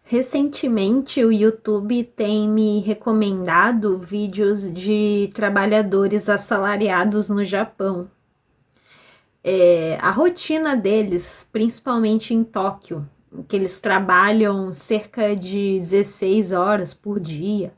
Recentemente, o YouTube tem me recomendado vídeos de trabalhadores assalariados no Japão. A rotina deles, principalmente em Tóquio, que eles trabalham cerca de 16 horas por dia,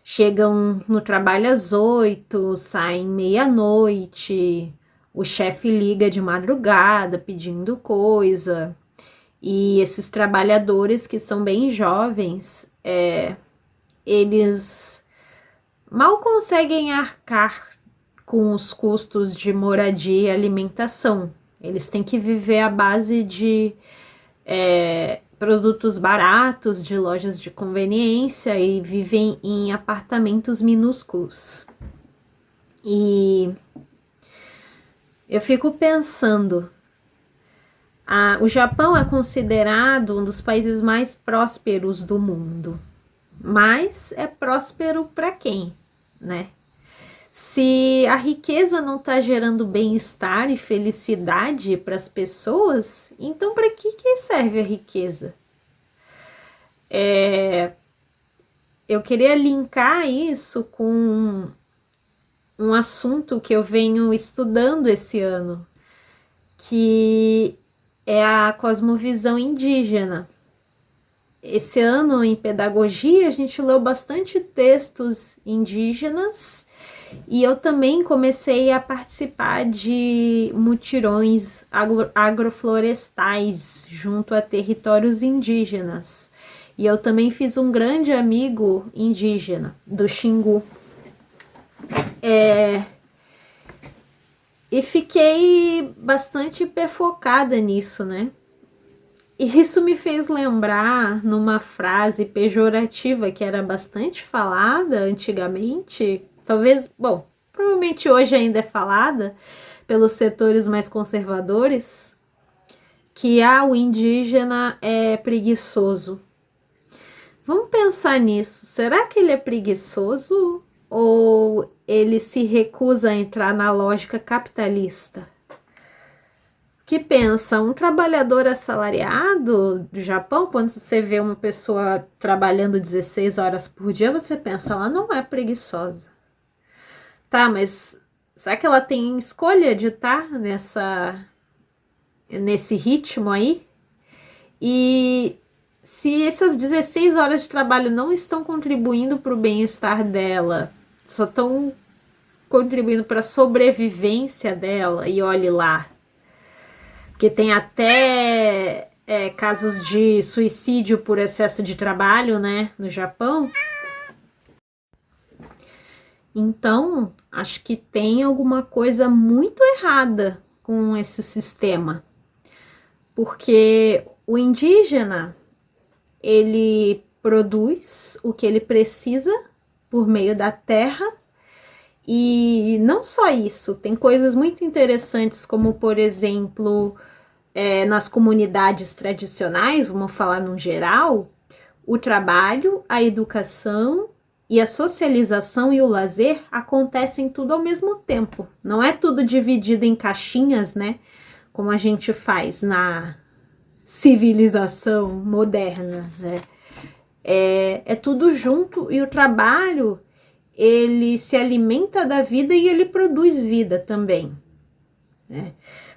chegam no trabalho às 8, saem meia-noite, o chefe liga de madrugada pedindo coisa. E esses trabalhadores que são bem jovens, eles mal conseguem arcar com os custos de moradia e alimentação. Eles têm que viver à base de produtos baratos, de lojas de conveniência e vivem em apartamentos minúsculos. E eu fico pensando, o Japão é considerado um dos países mais prósperos do mundo, mas é próspero para quem, né? Se a riqueza não está gerando bem-estar e felicidade para as pessoas, então para que serve a riqueza? Eu queria linkar isso com um assunto que eu venho estudando esse ano, que é a cosmovisão indígena. Esse ano, em pedagogia, a gente leu bastante textos indígenas e eu também comecei a participar de mutirões agroflorestais junto a territórios indígenas. E eu também fiz um grande amigo indígena, do Xingu. E fiquei bastante focada nisso, né? E isso me fez lembrar numa frase pejorativa que era bastante falada antigamente, talvez, bom, provavelmente hoje ainda é falada pelos setores mais conservadores, que o indígena é preguiçoso. Vamos pensar nisso. Será que ele é preguiçoso ou ele se recusa a entrar na lógica capitalista? Que pensa, um trabalhador assalariado do Japão, quando você vê uma pessoa trabalhando 16 horas por dia, você pensa, ela não é preguiçosa. Tá, mas será que ela tem escolha de estar nesse ritmo aí? E se essas 16 horas de trabalho não estão contribuindo para o bem-estar dela, só estão contribuindo para a sobrevivência dela, e olhe lá, porque tem até casos de suicídio por excesso de trabalho, né, no Japão. Então, acho que tem alguma coisa muito errada com esse sistema, porque o indígena, ele produz o que ele precisa por meio da terra. E não só isso, tem coisas muito interessantes, como por exemplo, nas comunidades tradicionais, vamos falar no geral, o trabalho, a educação e a socialização e o lazer acontecem tudo ao mesmo tempo. Não é tudo dividido em caixinhas, né? Como a gente faz na civilização moderna, né? É tudo junto, e o trabalho, ele se alimenta da vida e ele produz vida também, né?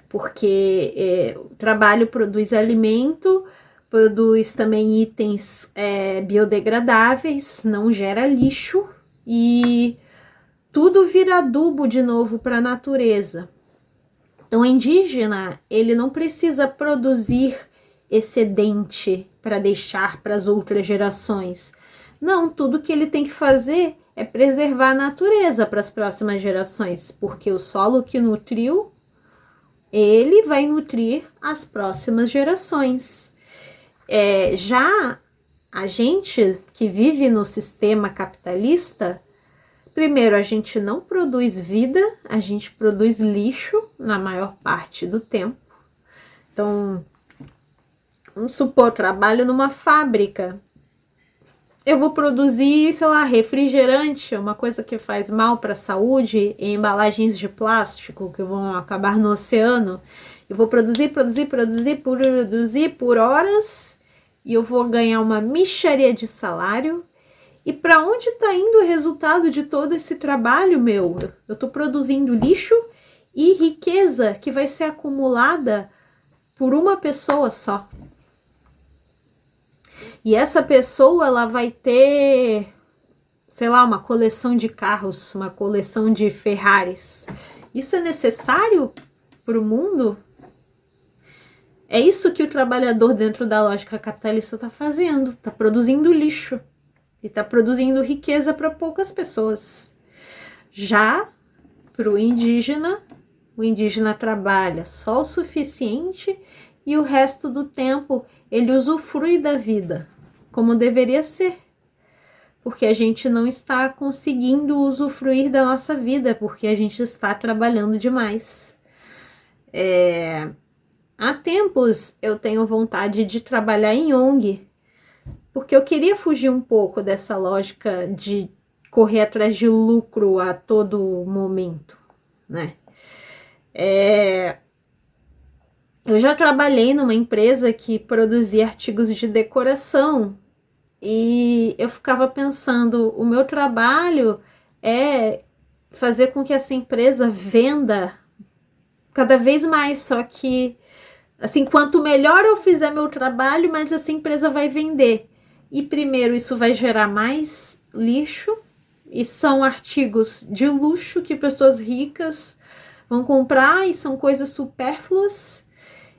Porque o trabalho produz alimento, produz também itens biodegradáveis, não gera lixo e tudo vira adubo de novo para a natureza. Então, o indígena, ele não precisa produzir excedente para deixar para as outras gerações. Não, tudo que ele tem que fazer é preservar a natureza para as próximas gerações, porque o solo que nutriu, ele vai nutrir as próximas gerações. Já a gente que vive no sistema capitalista, primeiro, a gente não produz vida, a gente produz lixo na maior parte do tempo. Então, vamos supor, trabalho numa fábrica. Eu vou produzir, sei lá, refrigerante, uma coisa que faz mal para a saúde, em embalagens de plástico que vão acabar no oceano. Eu vou produzir por horas e eu vou ganhar uma mixaria de salário. E para onde está indo o resultado de todo esse trabalho meu? Eu estou produzindo lixo e riqueza que vai ser acumulada por uma pessoa só. E essa pessoa, ela vai ter, sei lá, uma coleção de carros, uma coleção de Ferraris. Isso é necessário para o mundo? É isso que o trabalhador dentro da lógica capitalista está fazendo, está produzindo lixo. E está produzindo riqueza para poucas pessoas. Já para o indígena trabalha só o suficiente e o resto do tempo ele usufrui da vida, como deveria ser. Porque a gente não está conseguindo usufruir da nossa vida, porque a gente está trabalhando demais. Há tempos eu tenho vontade de trabalhar em ONG, porque eu queria fugir um pouco dessa lógica de correr atrás de lucro a todo momento, né? Eu já trabalhei numa empresa que produzia artigos de decoração e eu ficava pensando, o meu trabalho é fazer com que essa empresa venda cada vez mais, só que assim, quanto melhor eu fizer meu trabalho, mais essa empresa vai vender. E primeiro, isso vai gerar mais lixo, e são artigos de luxo que pessoas ricas vão comprar, e são coisas supérfluas,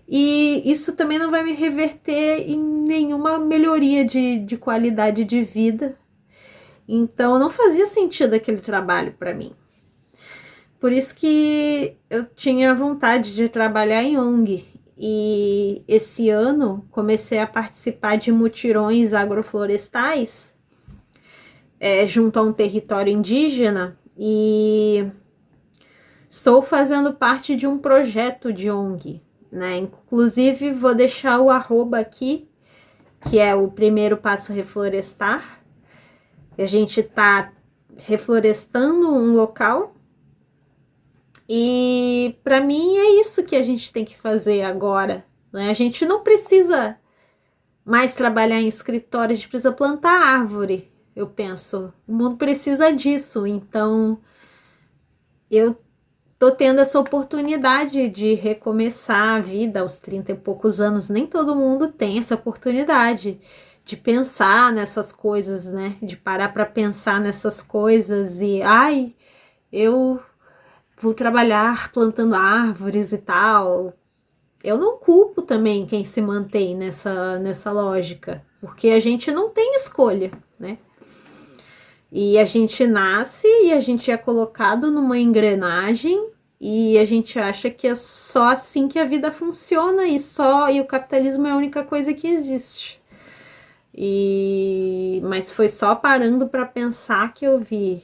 e isso também não vai me reverter em nenhuma melhoria de qualidade de vida. Então, não fazia sentido aquele trabalho para mim. Por isso que eu tinha vontade de trabalhar em ONG. E esse ano comecei a participar de mutirões agroflorestais junto a um território indígena e estou fazendo parte de um projeto de ONG, né? Inclusive vou deixar o arroba aqui, que é o Primeiro Passo Reflorestar. A gente está reflorestando um local. E para mim é isso que a gente tem que fazer agora, né? A gente não precisa mais trabalhar em escritório, a gente precisa plantar árvore, eu penso. O mundo precisa disso, então eu tô tendo essa oportunidade de recomeçar a vida aos 30 e poucos anos. Nem todo mundo tem essa oportunidade de pensar nessas coisas, né? De parar para pensar nessas coisas e, eu vou trabalhar plantando árvores e tal. Eu não culpo também quem se mantém nessa lógica, porque a gente não tem escolha, né? E a gente nasce e a gente é colocado numa engrenagem e a gente acha que é só assim que a vida funciona e o capitalismo é a única coisa que existe. Mas foi só parando para pensar que eu vi.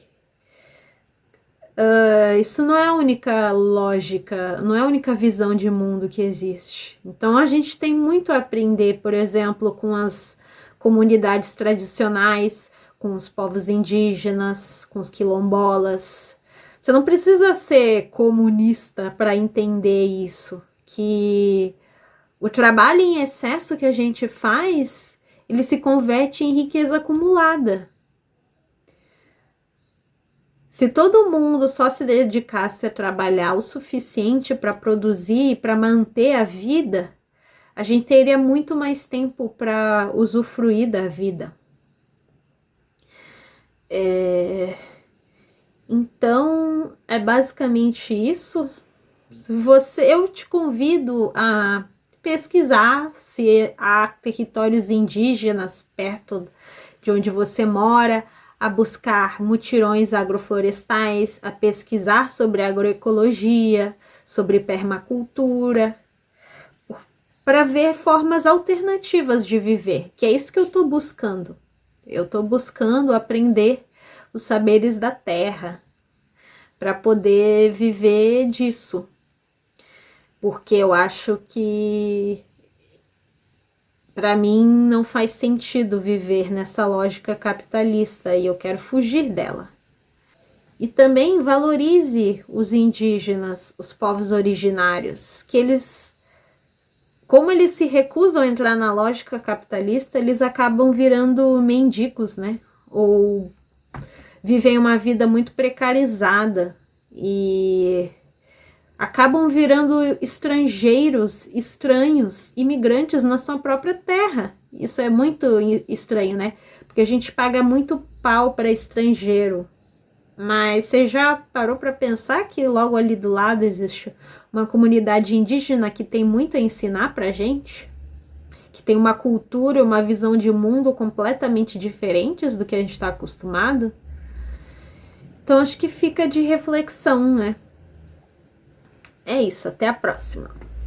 Isso não é a única lógica, não é a única visão de mundo que existe. Então a gente tem muito a aprender, por exemplo, com as comunidades tradicionais, com os povos indígenas, com os quilombolas. Você não precisa ser comunista para entender isso, que o trabalho em excesso que a gente faz, ele se converte em riqueza acumulada. Se todo mundo só se dedicasse a trabalhar o suficiente para produzir e para manter a vida, a gente teria muito mais tempo para usufruir da vida. Então, é basicamente isso. Eu te convido a pesquisar se há territórios indígenas perto de onde você mora, a buscar mutirões agroflorestais, a pesquisar sobre agroecologia, sobre permacultura, para ver formas alternativas de viver, que é isso que eu estou buscando. Eu estou buscando aprender os saberes da terra, para poder viver disso. Porque eu acho que para mim não faz sentido viver nessa lógica capitalista e eu quero fugir dela. E também valorize os indígenas, os povos originários, que eles como eles se recusam a entrar na lógica capitalista, eles acabam virando mendigos, né? Ou vivem uma vida muito precarizada e acabam virando estrangeiros, estranhos, imigrantes na sua própria terra. Isso é muito estranho, né? Porque a gente paga muito pau para estrangeiro. Mas você já parou para pensar que logo ali do lado existe uma comunidade indígena que tem muito a ensinar pra gente? Que tem uma cultura, uma visão de mundo completamente diferentes do que a gente está acostumado? Então acho que fica de reflexão, né? É isso, até a próxima.